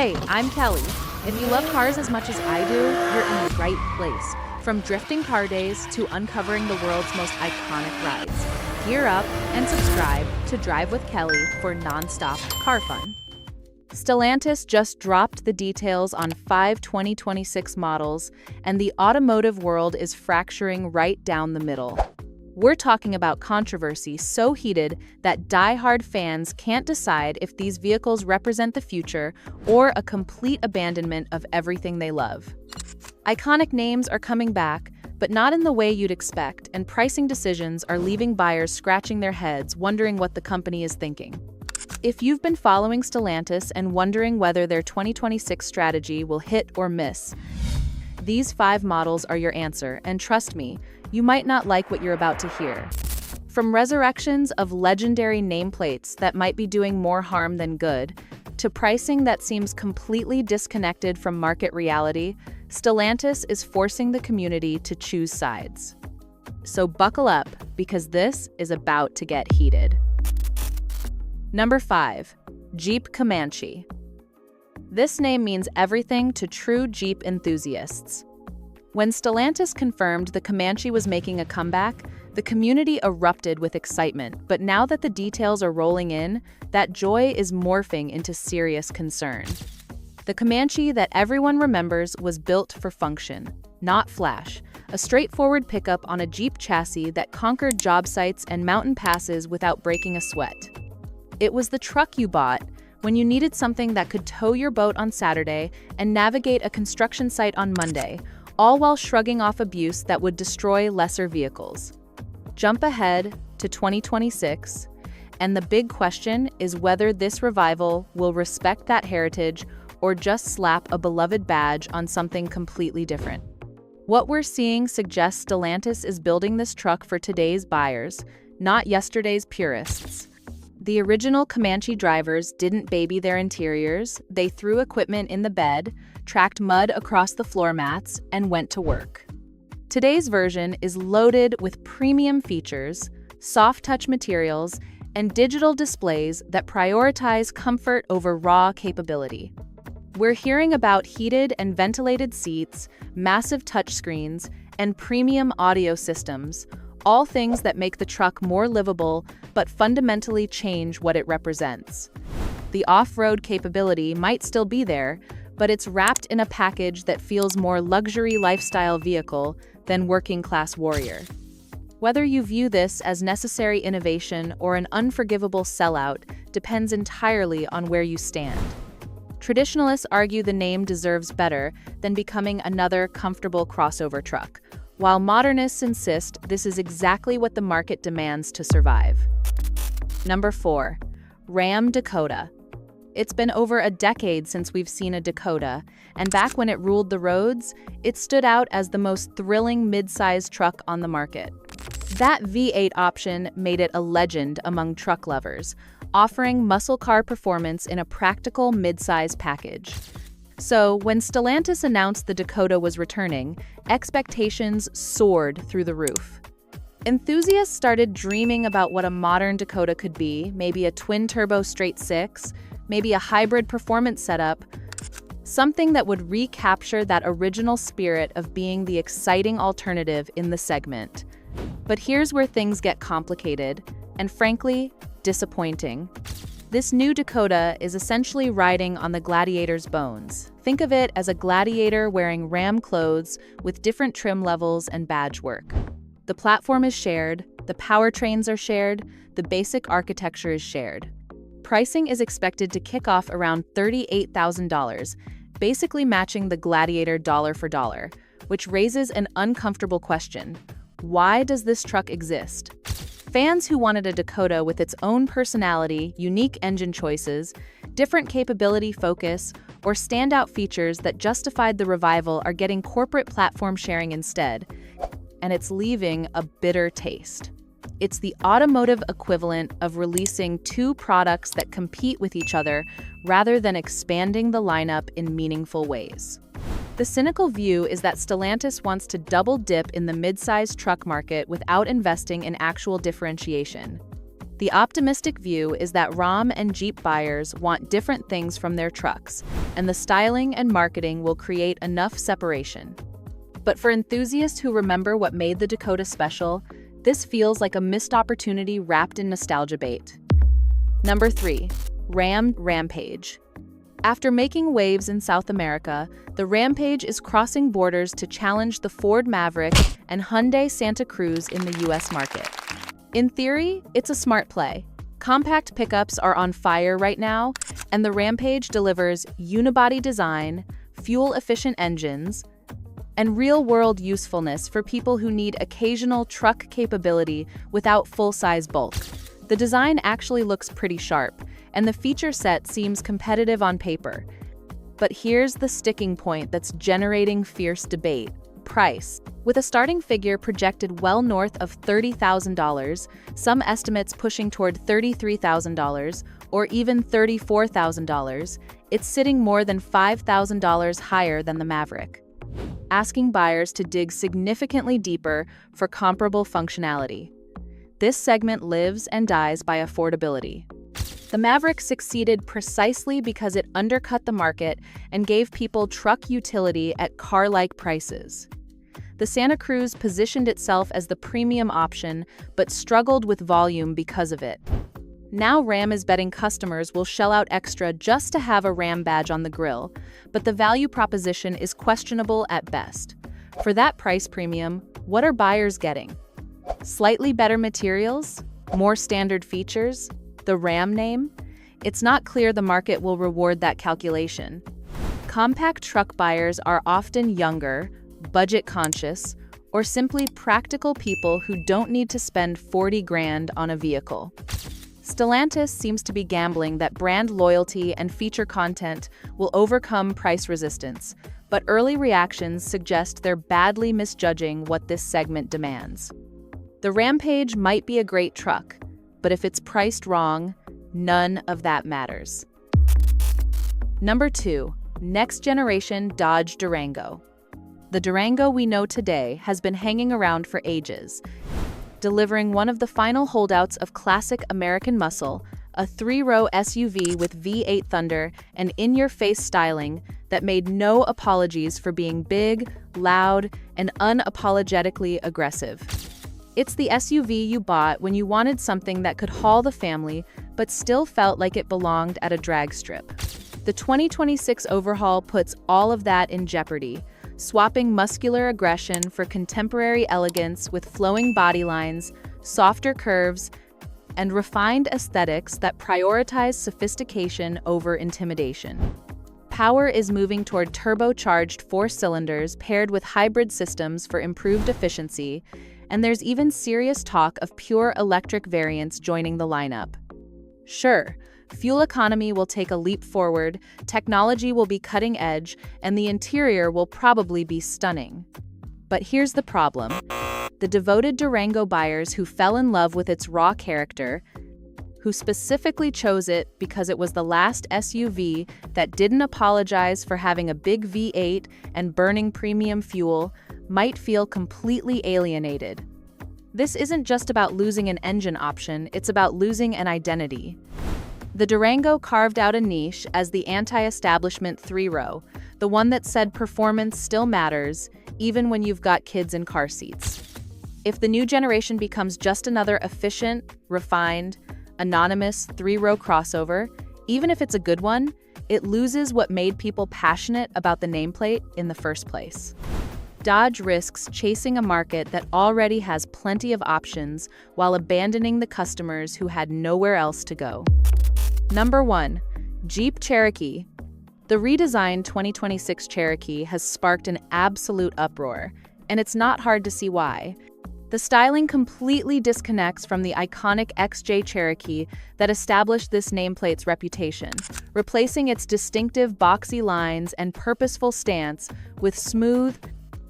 Hey, I'm Kelly. If you love cars as much as I do, you're in the right place. From drifting car days to uncovering the world's most iconic rides. Gear up and subscribe to Drive with Kelly for non-stop car fun. Stellantis just dropped the details on 5 2026 models, and the automotive world is fracturing right down the middle. We're talking about controversy so heated that die-hard fans can't decide if these vehicles represent the future or a complete abandonment of everything they love. Iconic names are coming back, but not in the way you'd expect, and pricing decisions are leaving buyers scratching their heads, wondering what the company is thinking. If you've been following Stellantis and wondering whether their 2026 strategy will hit or miss, these 5 models are your answer, and trust me, you might not like what you're about to hear. From resurrections of legendary nameplates that might be doing more harm than good, to pricing that seems completely disconnected from market reality, Stellantis is forcing the community to choose sides. So buckle up, because this is about to get heated. Number 5. Jeep Comanche. This name means everything to true Jeep enthusiasts. When Stellantis confirmed the Comanche was making a comeback, the community erupted with excitement, but now that the details are rolling in, that joy is morphing into serious concern. The Comanche that everyone remembers was built for function, not flash, a straightforward pickup on a Jeep chassis that conquered job sites and mountain passes without breaking a sweat. It was the truck you bought when you needed something that could tow your boat on Saturday and navigate a construction site on Monday, all while shrugging off abuse that would destroy lesser vehicles. Jump ahead to 2026, and the big question is whether this revival will respect that heritage or just slap a beloved badge on something completely different. What we're seeing suggests Stellantis is building this truck for today's buyers, not yesterday's purists. The original Comanche drivers didn't baby their interiors, they threw equipment in the bed, tracked mud across the floor mats, and went to work. Today's version is loaded with premium features, soft-touch materials, and digital displays that prioritize comfort over raw capability. We're hearing about heated and ventilated seats, massive touchscreens, and premium audio systems, all things that make the truck more livable but fundamentally change what it represents. The off-road capability might still be there, but it's wrapped in a package that feels more luxury lifestyle vehicle than working-class warrior. Whether you view this as necessary innovation or an unforgivable sellout depends entirely on where you stand. Traditionalists argue the name deserves better than becoming another comfortable crossover truck, while modernists insist this is exactly what the market demands to survive. Number 4. Ram Dakota. It's been over a decade since we've seen a Dakota, and back when it ruled the roads, it stood out as the most thrilling mid-size truck on the market. That V8 option made it a legend among truck lovers, offering muscle car performance in a practical mid-size package. So, when Stellantis announced the Dakota was returning, expectations soared through the roof. Enthusiasts started dreaming about what a modern Dakota could be, maybe a twin-turbo straight-six, maybe a hybrid performance setup, something that would recapture that original spirit of being the exciting alternative in the segment. But here's where things get complicated, and frankly, disappointing. This new Dakota is essentially riding on the Gladiator's bones. Think of it as a gladiator wearing Ram clothes with different trim levels and badge work. The platform is shared, the powertrains are shared, the basic architecture is shared. Pricing is expected to kick off around $38,000, basically matching the Gladiator dollar for dollar, which raises an uncomfortable question. Why does this truck exist? Fans who wanted a Dakota with its own personality, unique engine choices, different capability focus, or standout features that justified the revival are getting corporate platform sharing instead, and it's leaving a bitter taste. It's the automotive equivalent of releasing 2 products that compete with each other rather than expanding the lineup in meaningful ways. The cynical view is that Stellantis wants to double dip in the mid-size truck market without investing in actual differentiation. The optimistic view is that Ram and Jeep buyers want different things from their trucks, and the styling and marketing will create enough separation. But for enthusiasts who remember what made the Dakota special, this feels like a missed opportunity wrapped in nostalgia bait. Number 3. Ram Rampage. After making waves in South America, the Rampage is crossing borders to challenge the Ford Maverick and Hyundai Santa Cruz in the US market. In theory, it's a smart play. Compact pickups are on fire right now, and the Rampage delivers unibody design, fuel-efficient engines, and real-world usefulness for people who need occasional truck capability without full-size bulk. The design actually looks pretty sharp, and the feature set seems competitive on paper. But here's the sticking point that's generating fierce debate: price. With a starting figure projected well north of $30,000, some estimates pushing toward $33,000 or even $34,000, it's sitting more than $5,000 higher than the Maverick, asking buyers to dig significantly deeper for comparable functionality. This segment lives and dies by affordability. The Maverick succeeded precisely because it undercut the market and gave people truck utility at car-like prices. The Santa Cruz positioned itself as the premium option, but struggled with volume because of it. Now Ram is betting customers will shell out extra just to have a Ram badge on the grille, but the value proposition is questionable at best. For that price premium, what are buyers getting? Slightly better materials? More standard features? The Ram name? It's not clear the market will reward that calculation. Compact truck buyers are often younger, budget-conscious, or simply practical people who don't need to spend 40 grand on a vehicle. Stellantis seems to be gambling that brand loyalty and feature content will overcome price resistance, but early reactions suggest they're badly misjudging what this segment demands. The Rampage might be a great truck, but if it's priced wrong, none of that matters. Number 2. Next generation Dodge Durango. The Durango we know today has been hanging around for ages, delivering one of the final holdouts of classic American muscle, a 3-row SUV with V8 thunder and in-your-face styling that made no apologies for being big, loud, and unapologetically aggressive. It's the SUV you bought when you wanted something that could haul the family but still felt like it belonged at a drag strip. The 2026 overhaul puts all of that in jeopardy, swapping muscular aggression for contemporary elegance with flowing body lines, softer curves, and refined aesthetics that prioritize sophistication over intimidation. Power is moving toward turbocharged 4 cylinders paired with hybrid systems for improved efficiency, and there's even serious talk of pure electric variants joining the lineup. Sure, fuel economy will take a leap forward, technology will be cutting edge, and the interior will probably be stunning. But here's the problem. The devoted Durango buyers who fell in love with its raw character, who specifically chose it because it was the last SUV that didn't apologize for having a big V8 and burning premium fuel, might feel completely alienated. This isn't just about losing an engine option, it's about losing an identity. The Durango carved out a niche as the anti-establishment 3-row, the one that said performance still matters, even when you've got kids in car seats. If the new generation becomes just another efficient, refined, anonymous 3-row crossover, even if it's a good one, it loses what made people passionate about the nameplate in the first place. Dodge risks chasing a market that already has plenty of options while abandoning the customers who had nowhere else to go. Number 1. Jeep Cherokee. The redesigned 2026 Cherokee has sparked an absolute uproar, and it's not hard to see why. The styling completely disconnects from the iconic XJ Cherokee that established this nameplate's reputation, replacing its distinctive boxy lines and purposeful stance with smooth,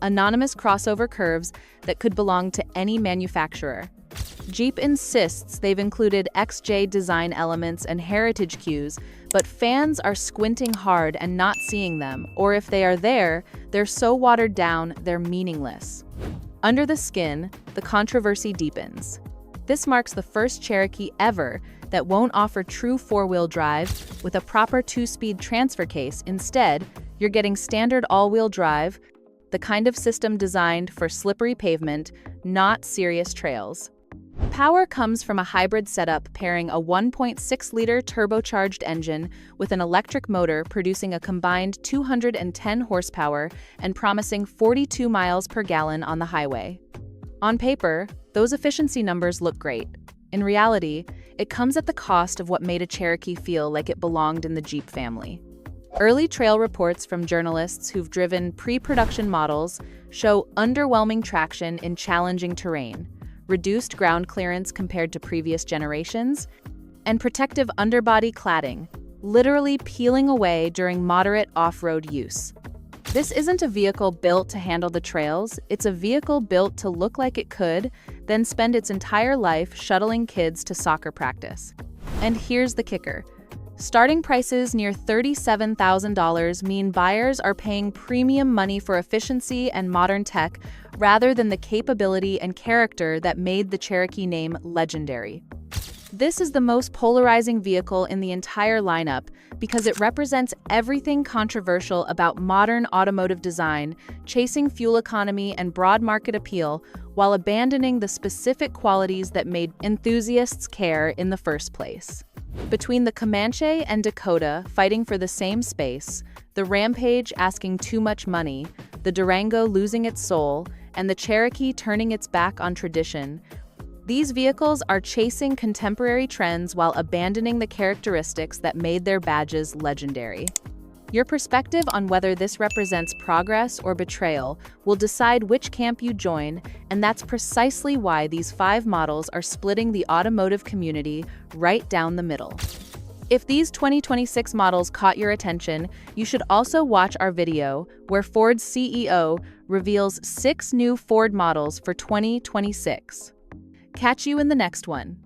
anonymous crossover curves that could belong to any manufacturer. Jeep insists they've included XJ design elements and heritage cues, but fans are squinting hard and not seeing them, or if they are there, they're so watered down they're meaningless. Under the skin, the controversy deepens. This marks the first Cherokee ever that won't offer true four-wheel drive with a proper two-speed transfer case. Instead, you're getting standard all-wheel drive, the kind of system designed for slippery pavement, not serious trails. Power comes from a hybrid setup pairing a 1.6-liter turbocharged engine with an electric motor producing a combined 210 horsepower and promising 42 miles per gallon on the highway. On paper, those efficiency numbers look great. In reality, it comes at the cost of what made a Cherokee feel like it belonged in the Jeep family. Early trail reports from journalists who've driven pre-production models show underwhelming traction in challenging terrain, reduced ground clearance compared to previous generations, and protective underbody cladding, literally peeling away during moderate off-road use. This isn't a vehicle built to handle the trails, it's a vehicle built to look like it could, then spend its entire life shuttling kids to soccer practice. And here's the kicker. Starting prices near $37,000 mean buyers are paying premium money for efficiency and modern tech rather than the capability and character that made the Cherokee name legendary. This is the most polarizing vehicle in the entire lineup because it represents everything controversial about modern automotive design, chasing fuel economy and broad market appeal while abandoning the specific qualities that made enthusiasts care in the first place. Between the Comanche and Dakota fighting for the same space, the Rampage asking too much money, the Durango losing its soul, and the Cherokee turning its back on tradition, these vehicles are chasing contemporary trends while abandoning the characteristics that made their badges legendary. Your perspective on whether this represents progress or betrayal will decide which camp you join, and that's precisely why these 5 models are splitting the automotive community right down the middle. If these 2026 models caught your attention, you should also watch our video where Ford's CEO reveals 6 new Ford models for 2026. Catch you in the next one.